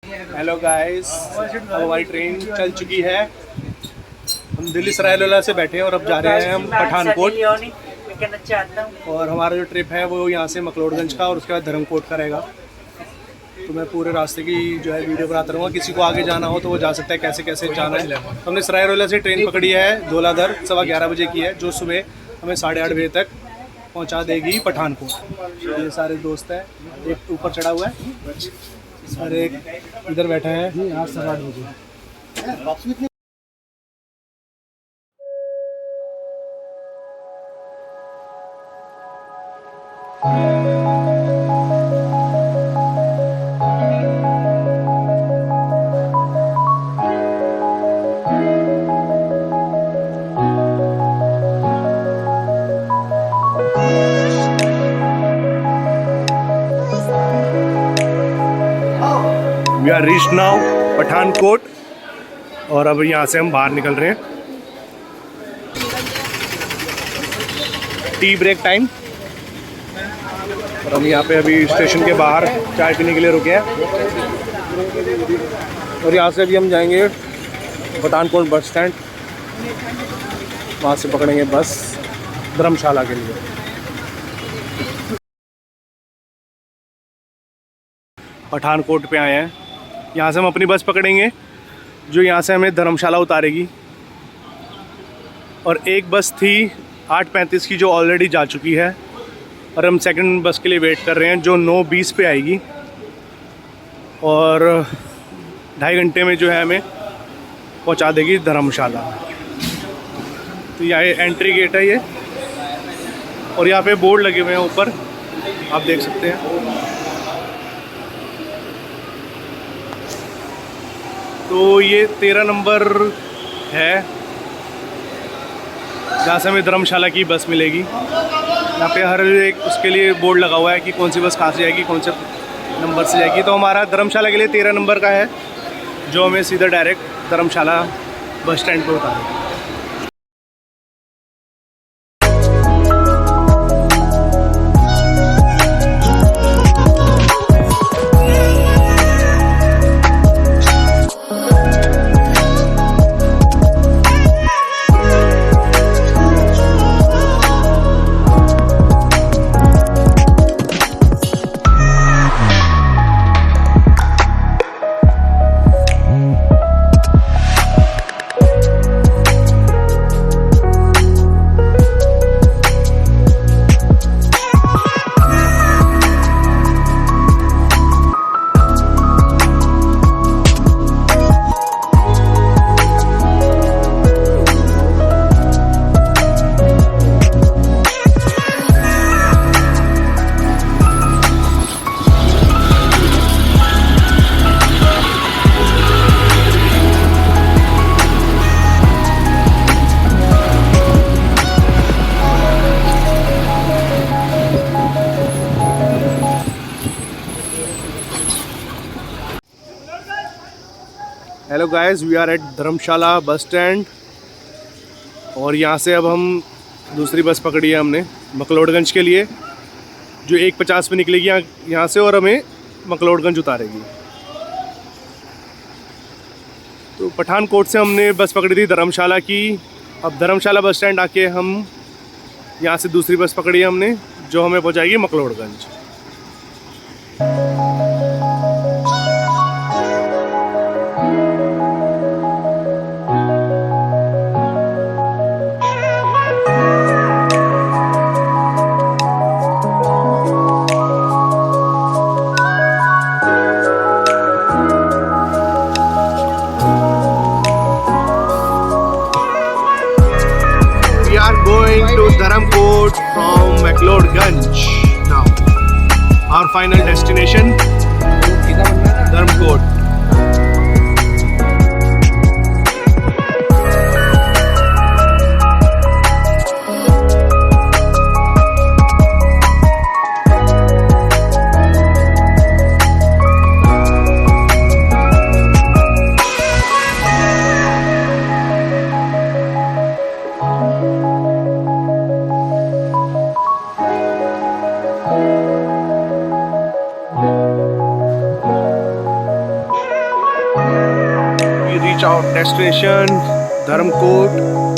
Hello guys, अब हमारी train चल चुकी है। हम दिल्ली सरायरोला से बैठे हैं और अब जा रहे हैं हम पठानकोट। और हमारा जो ट्रिप है वो यहाँ से मकलोडगंज का और उसके बाद धर्मकोट का रहेगा। तो मैं पूरे रास्ते की जो है वीडियो बनाता रहूँगा। किसी को आगे जाना हो तो वो जा सकता है, कैसे कैसे जाना है। तो हमने सरायरोला से ट्रेन पकड़ी है, धौलाधर 11:15 बजे की है, जो सुबह हमें 8:30 बजे तक पहुँचा देगी पठानकोट। ये सारे दोस्त हैं, एक ऊपर चढ़ा हुआ है और एक इधर बैठा है। आज 8:30 बजे। We are reached now Pathankot और अब यहाँ से हम बाहर निकल रहे हैं। टी ब्रेक टाइम और हम यहाँ पे अभी स्टेशन के बाहर चाय पीने के लिए रुके हैं। और यहाँ से अभी हम जाएंगे पठानकोट बस स्टैंड, वहाँ से पकड़ेंगे बस धर्मशाला के लिए। पठानकोट पे आए हैं, यहाँ से हम अपनी बस पकड़ेंगे जो यहाँ से हमें धर्मशाला उतारेगी। और एक बस थी 8:35 की जो ऑलरेडी जा चुकी है और हम सेकंड बस के लिए वेट कर रहे हैं जो 9:20 पे आएगी। और 2.5 घंटे में जो है हमें पहुँचा देगी धर्मशाला। तो यहाँ एंट्री गेट है ये, और यहाँ पे बोर्ड लगे हुए हैं ऊपर, आप देख सकते हैं। तो ये 13 नंबर है जहाँ से हमें धर्मशाला की बस मिलेगी। यहाँ पे हर एक उसके लिए बोर्ड लगा हुआ है कि कौन सी बस कहाँ से जाएगी, कौन से नंबर से जाएगी। तो हमारा धर्मशाला के लिए 13 नंबर का है जो हमें सीधा डायरेक्ट धर्मशाला बस स्टैंड पर उतारेगा। Hello guys, we are at Dharamshala bus stand. और यहाँ से अब हम दूसरी बस पकड़ी है हमने मकलोडगंज के लिए, जो 1:50 पे निकलेगी यहाँ से और हमें मकलोडगंज उतारेगी। तो पठानकोट से हमने बस पकड़ी थी धर्मशाला की। अब धर्मशाला बस स्टैंड आके हम यहाँ से दूसरी बस पकड़ी है हमने जो हमें पहुँचाएगी McLeodganj. Going to Dharamkot from McLeodganj now. Our final destination, Dharamkot. Destination Dharamkot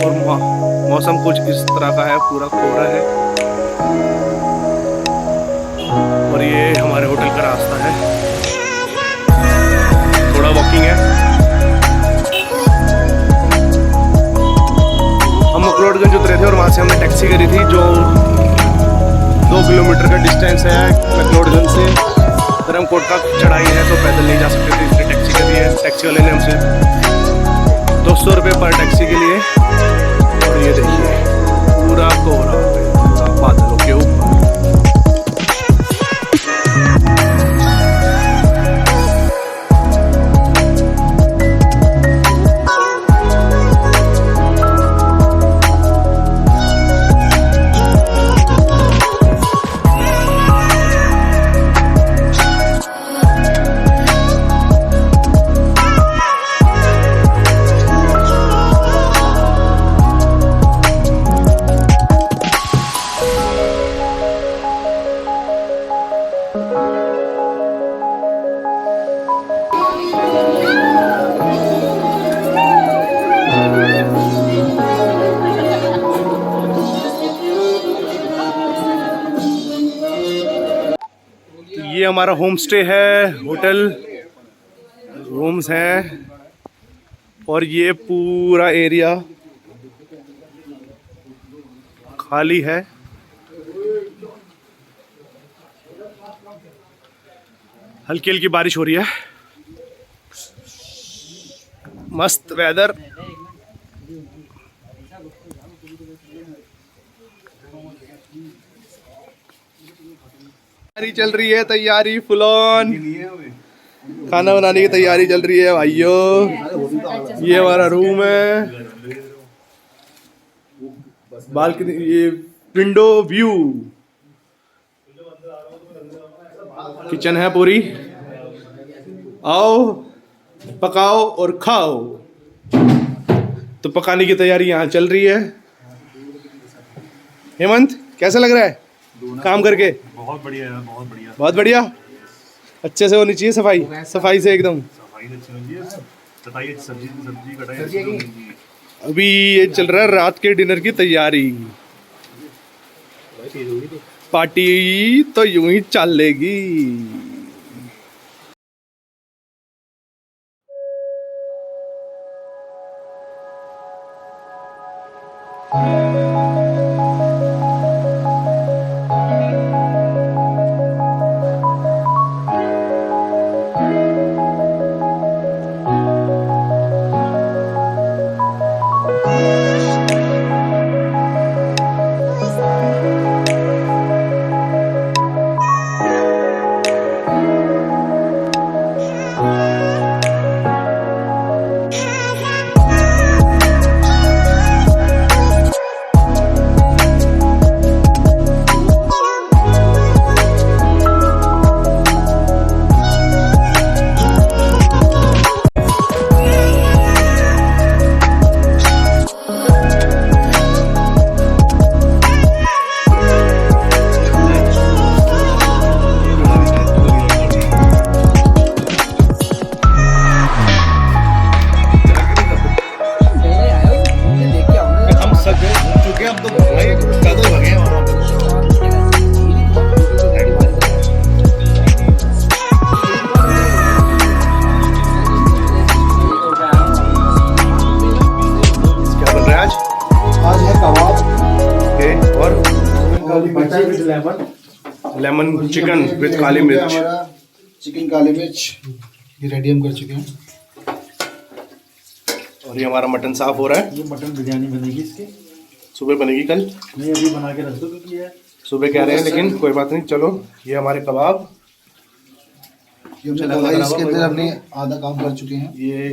और मौसम कुछ इस तरह का है, पूरा कोहरा है। और ये हमारे होटल का रास्ता है, थोड़ा वॉकिंग है। हम मकलोडगंज उतरे थे और वहाँ से हमने टैक्सी करी थी, जो 2 किलोमीटर का डिस्टेंस है मकलोडगंज से। धर्मकोट का चढ़ाई है तो पैदल नहीं जा सकते थे, इसलिए टैक्सी करी है। टैक्सी वाले ने हमसे 200 रुपये पर टैक्सी के लिए। और ये देखिए पूरा कोहरा पूरा बादलों के ऊपर। ये हमारा होम स्टे है, होटल रूम्स हैं और ये पूरा एरिया खाली है। हल्की हल्की बारिश हो रही है, मस्त वेदर। तैयारी चल रही है, तैयारी फुल ऑन, खाना बनाने की तैयारी चल रही है भाइयों। ये हमारा रूम है, बालकनी, ये विंडो व्यू, किचन है पूरी। आओ पकाओ और खाओ। तो पकाने की तैयारी यहाँ चल रही है। हेमंत कैसा लग रहा है काम करके? बहुत बढ़िया है, बहुत बढ़िया, बहुत बढ़िया। अच्छे से होनी चाहिए सफाई, सफाई से एकदम। सफाई अच्छी होनी चाहिए, कटाई सब्जी कटाई। अभी ये चल रहा है रात के डिनर की तैयारी। पार्टी तो यूं ही चलेगी। लेमन चिकन विद काली मिर्च। चिकन काली मिर्च ये रेडी हम कर चुके हैं। और ये हमारा मटन साफ हो रहा है। ये मटन बिरयानी बनेगी इसकी, सुबह बनेगी कल। नहीं अभी बना के रख दो क्योंकि ये सुबह कह रहे हैं, लेकिन कोई बात नहीं। चलो ये हमारे कबाब, इसके अंदर हमने आधा काम कर चुके हैं। ये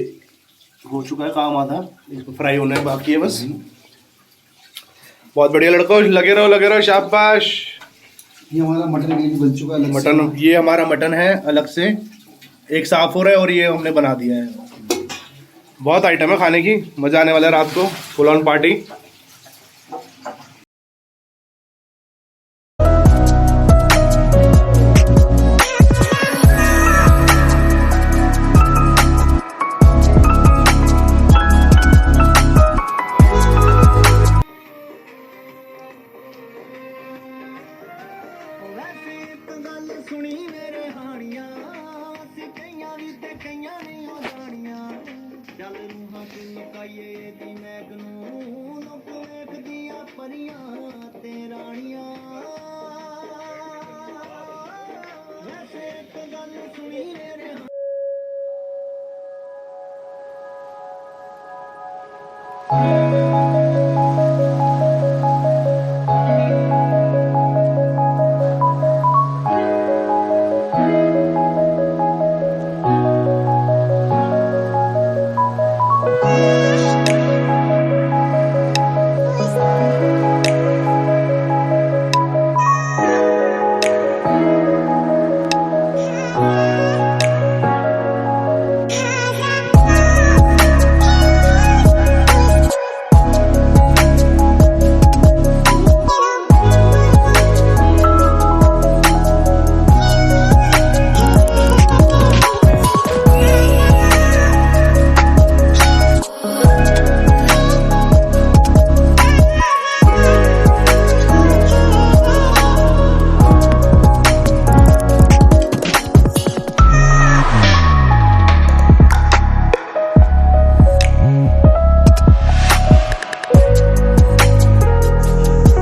हो चुका है काम आधा, इसको फ्राई होने बाकी है बस। बहुत बढ़िया लड़कों, लगे रहो शाबाश। ये हमारा मटन बिरयानी बन चुका है। मटन, ये हमारा मटन है अलग से, एक साफ हो रहा है और ये हमने बना दिया है। बहुत आइटम है खाने की, मजा आने वाला है रात को, full on party.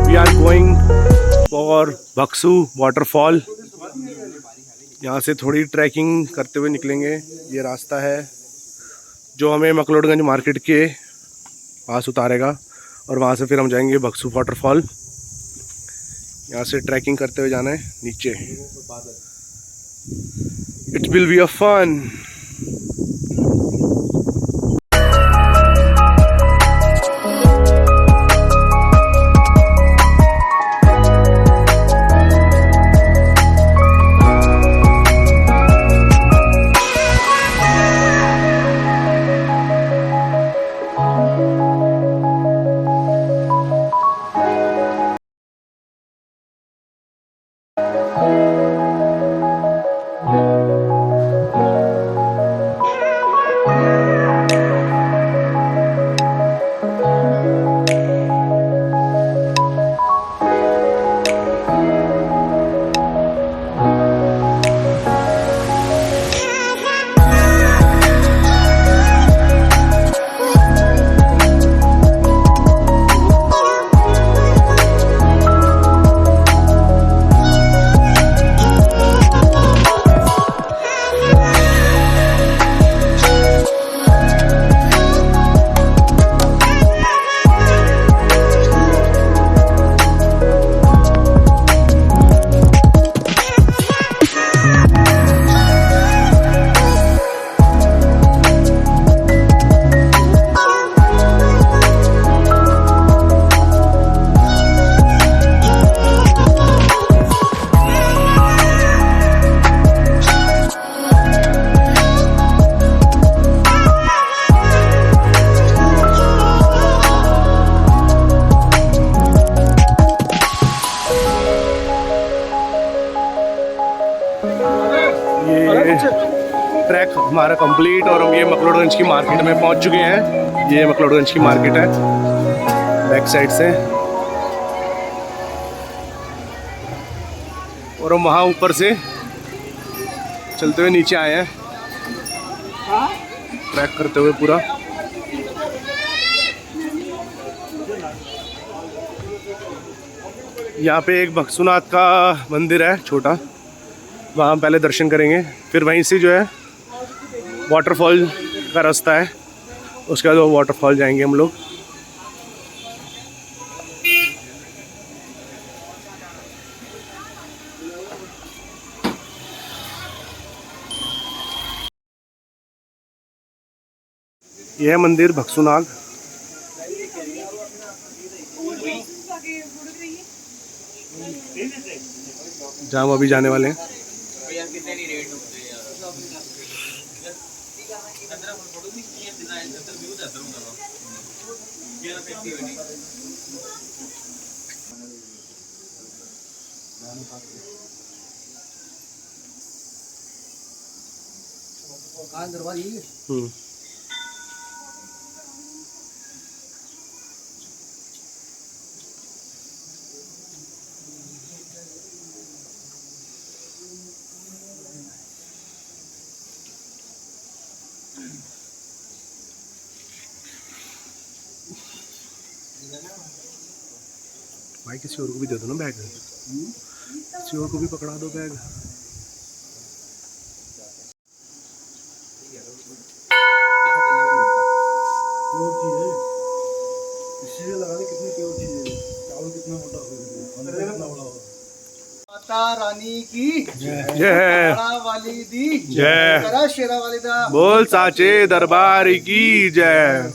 We are going for Bhagsu waterfall. यहाँ से थोड़ी ट्रैकिंग करते हुए निकलेंगे। ये रास्ता है जो हमें मकलोडगंज मार्केट के पास उतारेगा और वहाँ से फिर हम जाएंगे बक्सू वाटरफॉल। यहाँ से ट्रैकिंग करते हुए जाना है नीचे। It will be a fun. Track हमारा कंप्लीट और हम ये मकलोडगंज की मार्केट में पहुंच चुके हैं। ये मकलोडगंज की मार्केट है बैक साइड से, और हम वहाँ ऊपर से चलते हुए नीचे आए हैं ट्रैक करते हुए पूरा। यहाँ पे एक भक्सुनाथ का मंदिर है छोटा, वहाँ पहले दर्शन करेंगे, फिर वहीं से जो है वाटरफॉल का रास्ता है, उसके बाद वो वाटरफॉल जाएंगे हम लोग। यह है मंदिर भक्सुनाग। जहाँ हम अभी जाने वाले हैं। भाई किसी और को भी दे दो ना बैग, किसी और को भी पकड़ा दो बैग। माता रानी की जय वाली दी जय, शेरा वाली दा बोल साचे दरबार की जय।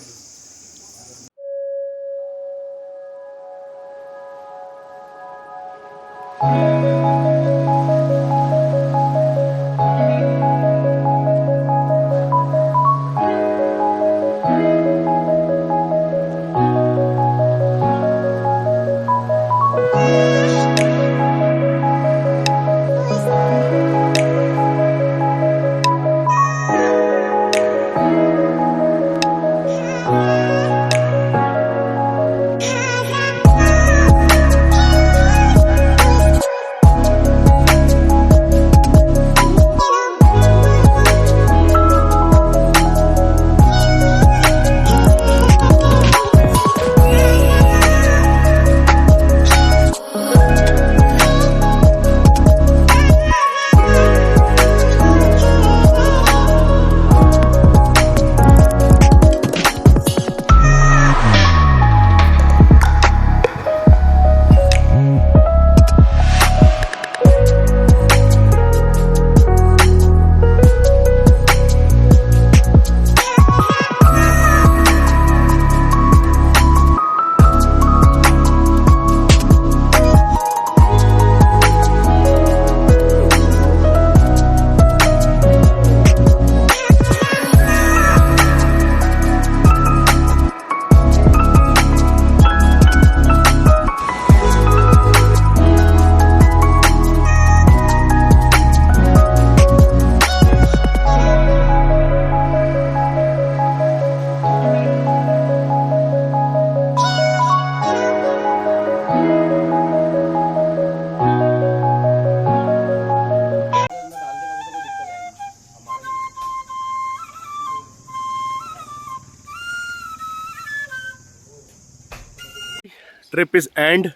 Trip is end.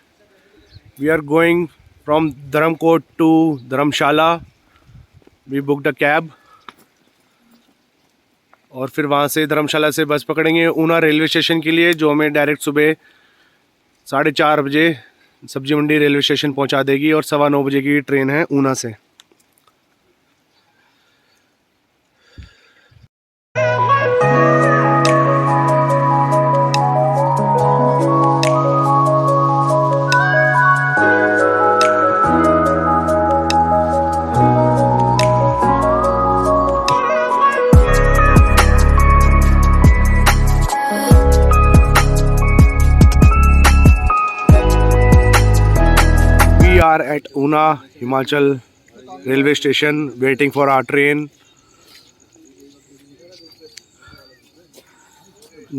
We are going from Dharamkot to Dharamshala. We booked a cab. और फिर वहाँ से धर्मशाला से बस पकड़ेंगे ऊना रेलवे स्टेशन के लिए, जो हमें डायरेक्ट सुबह 4:30 बजे सब्जी मंडी रेलवे स्टेशन पहुँचा देगी। और 9:15 बजे की ट्रेन है ऊना से। are at Una, Himachal railway station waiting for our train.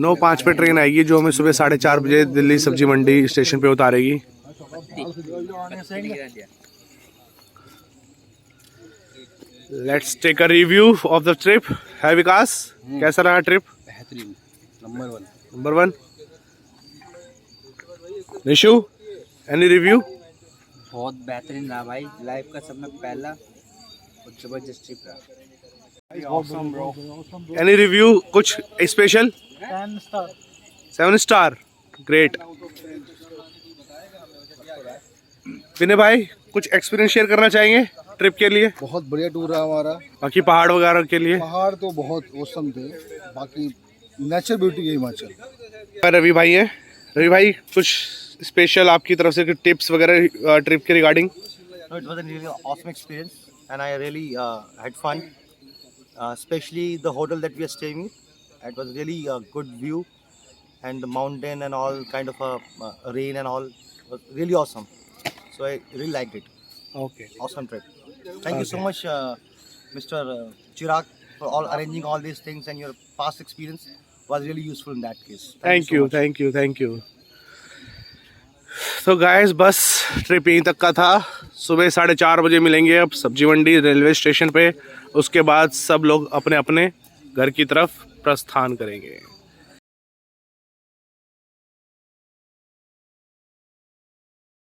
9:05 पे ट्रेन आएगी जो हमें सुबह 4:30 बजे दिल्ली सब्जी मंडी स्टेशन पे उतारेगी। Let's take a review of the trip. है विकास, कैसा रहा ट्रिप? बेहतरीन, number one. Nishu, any review? बहुत बेहतरीन रहा भाई, लाइफ का सब में पहला और जबरदस्त ट्रिप रहा। एनी रिव्यू, कुछ स्पेशल? 7 star, great. विनय भाई, कुछ एक्सपीरियंस शेयर करना चाहेंगे ट्रिप के लिए? बहुत बढ़िया टूर रहा हमारा। बाकी पहाड़ वगैरह के लिए? पहाड़ तो बहुत औसम थे, बाकी नेचर ब्यूटी है हिमाचल। रवि भाई है, रवि भाई कुछ स्पेशल आपकी तरफ से टिप्स वगैरह ट्रिप के regarding? No, it was a really awesome experience, and I really had fun. Especially the hotel that we are staying in. It was really a good view, and the mountain and all kind of rain and all was really awesome. So I really liked it. Okay. Awesome trip. Thank you so much, Mr. Chirag, for all arranging all these things, and your past experience was really useful in that case. Thank so you, much. Thank you. तो guys, बस trip यहीं तक का था। सुबह 4:30 बजे मिलेंगे अब सब्जी मंडी रेलवे स्टेशन पे। उसके बाद सब लोग अपने अपने घर की तरफ प्रस्थान करेंगे।